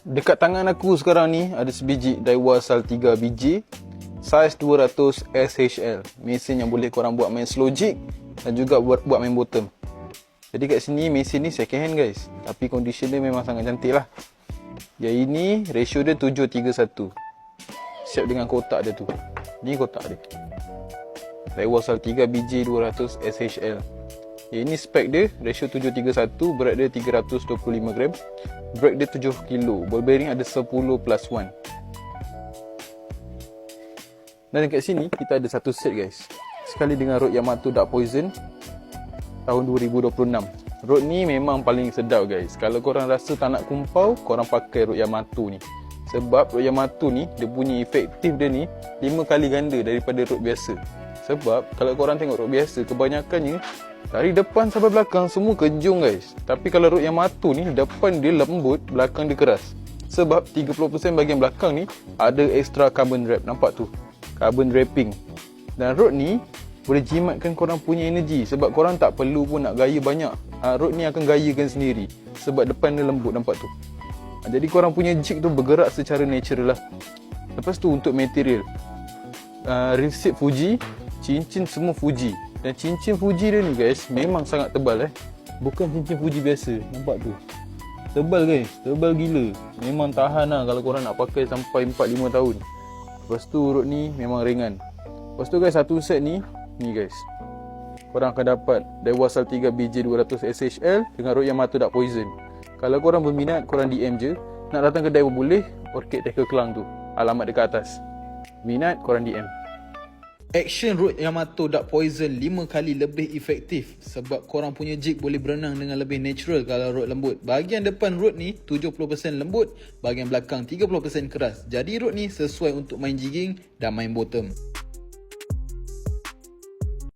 Dekat tangan aku sekarang ni ada sebiji Daiwa Sal 3 biji, saiz 200 SHL. Mesin yang boleh korang buat main slow jig dan juga buat main bottom. Jadi kat sini mesin ni second hand guys, tapi condition dia memang sangat cantik lah. Yang ini ratio dia 7:3:1. Siap dengan kotak dia tu. Ni kotak dia. Daiwa Sal 3 biji 200 SHL. Ini spek dia ratio 7:3:1, berat dia 325 gram. Brake dia 7 kilo. Ball bearing ada 10+1. Dan dekat sini kita ada satu set guys. Sekali dengan rod Yamato Dark Poison tahun 2026. Rod ni memang paling sedap guys. Kalau korang rasa tak nak kumpau, korang pakai rod Yamato ni. Sebab rod Yamato ni, dia punya efektif dia ni 5 kali ganda daripada rod biasa. Sebab kalau korang tengok rod biasa, kebanyakannya dari depan sampai belakang semua kejung guys. Tapi kalau rod Yamato ni, depan dia lembut, belakang dia keras. Sebab 30% bahagian belakang ni ada extra carbon wrap. Nampak tu? Carbon wrapping. Dan rod ni boleh jimatkan korang punya energi. Sebab korang tak perlu pun nak gaya banyak. Rod ni akan gayakan sendiri. Sebab depan dia lembut, nampak tu? Jadi korang punya jig tu bergerak secara natural lah. Lepas tu untuk material, receipt Fuji, cincin semua Fuji. Dan cincin Fuji dia ni guys memang sangat tebal Bukan cincin Fuji biasa. Nampak tu? Tebal guys, tebal gila. Memang tahan lah kalau korang nak pakai sampai 4-5 tahun. Lepas tu rod ni memang ringan. Lepas tu guys, satu set ni guys, korang akan dapat Daiwa Sal 3 BJ 200 SHL dengan rod Yamato Dark Poison. Kalau korang berminat, korang DM je. Nak datang kedai pun boleh. Orchid Tackle Kelang tu, alamat dekat atas. Minat, korang DM. Action rod Yamato Dark Poison 5 kali lebih efektif. Sebab korang punya jig boleh berenang dengan lebih natural kalau rod lembut. Bahagian depan rod ni 70% lembut, bahagian belakang 30% keras. Jadi rod ni sesuai untuk main jigging dan main bottom.